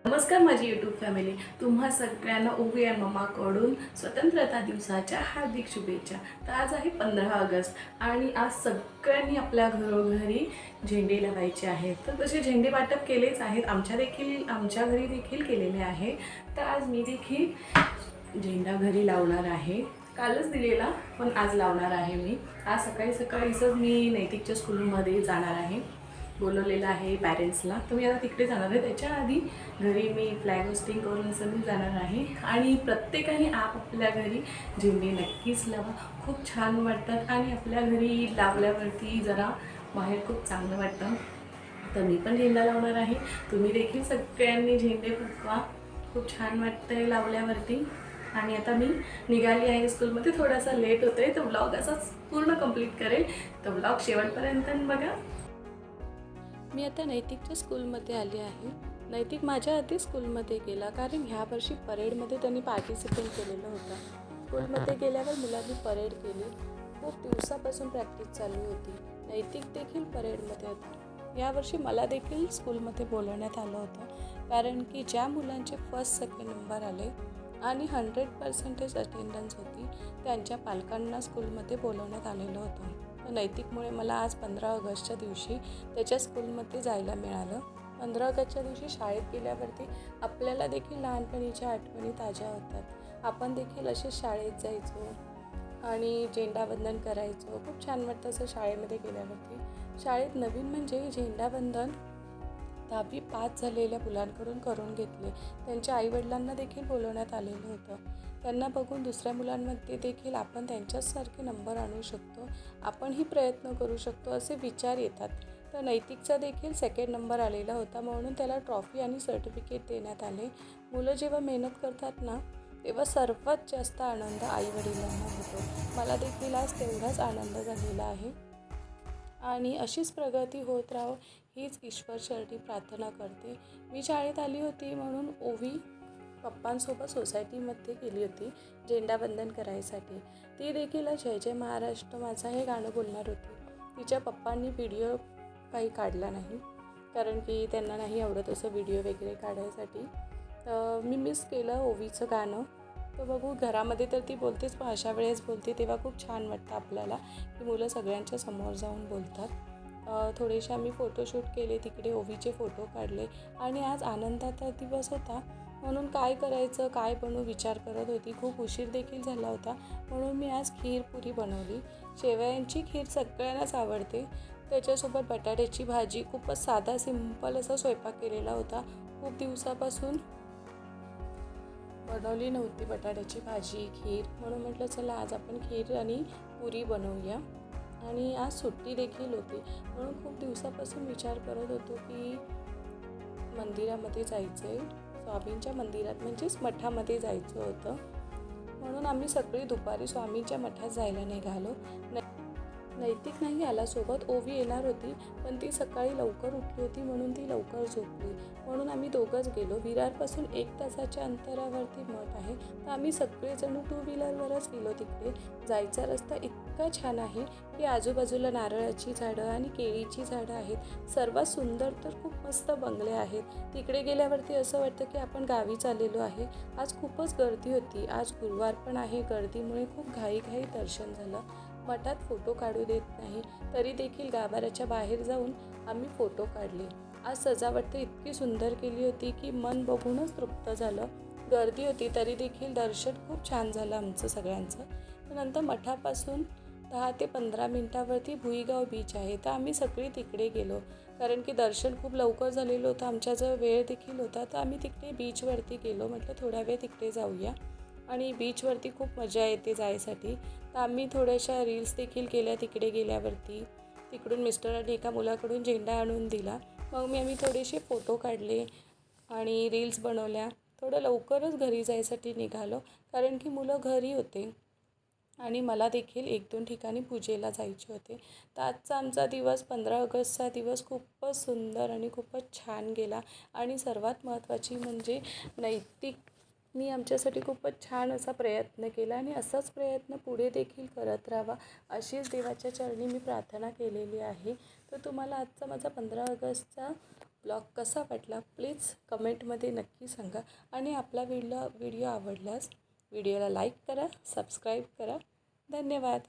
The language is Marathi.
नमस्कार माझी यूट्यूब फॅमिली, तुम्हा सगळ्यांना ओवी आणि मम्माकडून स्वतंत्रता दिवसाच्या हार्दिक शुभेच्छा. तर आज आहे 15 ऑगस्ट आणि आज सगळ्यांनी आपल्या घरोघरी झेंडे लावायचे आहेत. तर तसे झेंडे वाटप केलेच आहेत, आमच्या घरी देखील केलेले आहे. तर आज मी देखील झेंडा घरी लावणार आहे. कालच दिलेला पण आज लावणार आहे मी. आज सकाळी सकाळीच मी नैतिकच्या स्कूलमध्ये जाणार आहे. बोलवलेलं आहे पॅरेंट्सला, तर मी आता तिकडे जाणार आहे. त्याच्या आधी घरी मी फ्लॅग होस्टिंग करून सगळी जाणार आहे आणि प्रत्येकाने आपापल्या घरी झेंडे नक्कीच लावा. खूप छान वाटतात आणि आपल्या घरी लावल्यावरती जरा बाहेर खूप चांगलं वाटतं. तर मी पण झेंडा लावणार आहे, तुम्ही देखील सगळ्यांनी झेंडे फुटवा. खूप छान वाटतं आहे लावल्यावरती. आणि आता मी निघाली आहे स्कूलमध्ये. थोडासा लेट होतं आहे, तर व्लॉग असाच पूर्ण कंप्लीट करेल. तर व्लॉग शेवटपर्यंत बघा. मी आता नैतिकच्या स्कूलमध्ये आली आहे. नैतिक माझ्या आधी स्कूलमध्ये गेला, कारण ह्या वर्षी परेडमध्ये त्यांनी पार्टिसिपेट केलेलं होतं. स्कूलमध्ये गेल्यावर मुलांनी परेड केली. खूप दिवसापासून प्रॅक्टिस चालू होती. नैतिक देखील परेडमध्ये होता. यावर्षी मला देखील स्कूलमध्ये बोलवण्यात आलं होतं, कारण की ज्या मुलांचे फर्स्ट सेकंड नंबर आले आणि 100% अटेंडन्स होती, त्यांच्या पालकांना स्कूलमध्ये बोलवण्यात आलेलं होतं. नैतिकमुळे मला आज 15 ऑगस्टच्या दिवशी त्याच्या स्कूलमध्ये जायला मिळालं. 15 ऑगस्टच्या दिवशी शाळेत गेल्यावरती आपल्याला देखील लहानपणीच्या आठवणी ताज्या होतात. आपण देखील असे शाळेत जायचो आणि झेंडावंदन करायचो. खूप छान वाटतं असं शाळेमध्ये गेल्यावरती. शाळेत नवीन म्हणजे झेंडावंदन 10वी पास झालेल्या मुलांकडून करून घेतले. त्यांच्या आईवडिलांना देखील बोलवण्यात आलेलं होतं. त्यांना बघून दुसऱ्या मुलांमध्ये देखील आपण त्यांच्यासारखे नंबर आणू शकतो, आपणही प्रयत्न करू शकतो असे विचार येतात. तर नैतिकचा देखील सेकंड नंबर आलेला होता, म्हणून त्याला ट्रॉफी आणि सर्टिफिकेट देण्यात आले. मुलं जेव्हा मेहनत करतात ना, तेव्हा सर्वात जास्त आनंद आईवडिलांना होतो. मला देखील आज तेवढाच आनंद झालेला आहे आणि अशीच प्रगती होत राहो हीच ईश्वरचरणी प्रार्थना करते. मी शाळेत आली होती म्हणून ओवी पप्पांसोबत सोसायटीमध्ये गेली होती झेंडावंदन करायसाठी. ती देखील जय जय महाराष्ट्र माझा हे गाणं बोलणार होती. तिच्या पप्पांनी व्हिडिओ काही काढला नाही, कारण की त्यांना नाही आवडत असं व्हिडिओ वगैरे काढायसाठी. मी मिस केलं ओवीचं गाणं. तर बघू, घरामध्ये तर ती बोलतेच, पण अशा वेळेस बोलते तेव्हा खूप छान वाटतं आपल्याला की मुलं सगळ्यांच्या समोर जाऊन बोलतात. थोडेसे आम्ही फोटोशूट केले, तिकडे ओवीचे फोटो काढले आणि आज आनंदाचा दिवस होता म्हणून काय करायचं, काय बनवू विचार करत होती. खूप उशीर देखील झाला होता, म्हणून मी आज खीर पुरी बनवली. शेवयांची खीर सगळ्यांनाच आवडते. त्याच्यासोबत बटाट्याची भाजी, खूपच साधा सिंपल असा स्वयंपाक केलेला होता. खूप दिवसापासून बनवली नव्हती बटाट्याची भाजी, खीर, म्हणून म्हटलं चला आज आपण खीर आणि पुरी बनवूया. आणि आज सुट्टी देखील होती, म्हणून खूप दिवसापासून विचार करत होतो की मंदिरामध्ये जायचं आहे. स्वामींच्या मंदिरात म्हणजेच मठामध्ये जायचं होतं, म्हणून आम्ही सगळी दुपारी स्वामींच्या मठात जायला निघालो. नैतिक नाही आला सोबत. ओवी येणार होती, पण ती सकाळी लवकर उठली होती म्हणून ती लवकर झोपली, म्हणून आम्ही दोघंच गेलो. विरारपासून 1 तासाच्या अंतरावरती मठ आहे, तर आम्ही सगळेजण 2 व्हीलरवरच गेलो. तिकडे जायचा रस्ता इतका छान आहे की आजूबाजूला नारळाची झाडं आणि केळीची झाडं आहेत. सर्वात सुंदर तर खूप मस्त बंगले आहेत. तिकडे गेल्यावरती असं वाटतं की आपण गावीच आलेलो आहे. आज खूपच गर्दी होती. आज गुरुवार पण आहे. गर्दीमुळे खूप घाईघाई दर्शन झालं. मठात फोटो काढू देत नाही, तरी देखील गाभाऱ्याच्या बाहेर जाऊन आम्ही फोटो काढले. आज सजावट तर इतकी सुंदर केली होती की मन बघूनच तृप्त झालं. गर्दी होती तरी देखील दर्शन खूप छान झालं आमचं सगळ्यांचं. नंतर मठापासून 10 ते 15 मिनटावरती भुईगाव बीच आहे, तर आम्ही सगळे तिकडे गेलो, कारण की दर्शन खूप लवकर झालेलं होतं. आमच्याजवळ वेळ देखील होता, तर आम्ही तिकडे बीचवरती गेलो. म्हटलं थोडा वेळ तिकडे जाऊया. आणि बीचवरती खूप मजा येते जायसाठी, तर आम्ही थोड्याशा रील्स देखील केल्या तिकडे गेल्यावरती. तिकडून मिस्टरांनी एका मुलाकडून झेंडा आणून दिला, मग आम्ही थोडेसे फोटो काढले आणि रील्स बनवल्या. थोडं लवकरच घरी जायसाठी निघालो, कारण की मुलं घरी होते आणि मला देखील 1-2 ठिकाणी पूजेला जायचे होते. तर आजचा आमचा दिवस 15 ऑगस्टचा दिवस खूपच सुंदर आणि खूपच छान गेला. आणि सर्वात महत्त्वाची म्हणजे नैतिकनी आमच्यासाठी खूपच छान असा प्रयत्न केला आणि असाच प्रयत्न पुढे देखील करत राहावा, अशीच देवाच्या चरणी मी प्रार्थना केलेली आहे. तर तुम्हाला आजचा माझा 15 ऑगस्टचा ब्लॉग कसा वाटला प्लीज कमेंटमध्ये नक्की सांगा. आणि आपला व्हिडिओ आवडल्यास व्हिडिओला लाईक करा, सबस्क्राईब करा. धन्यवाद.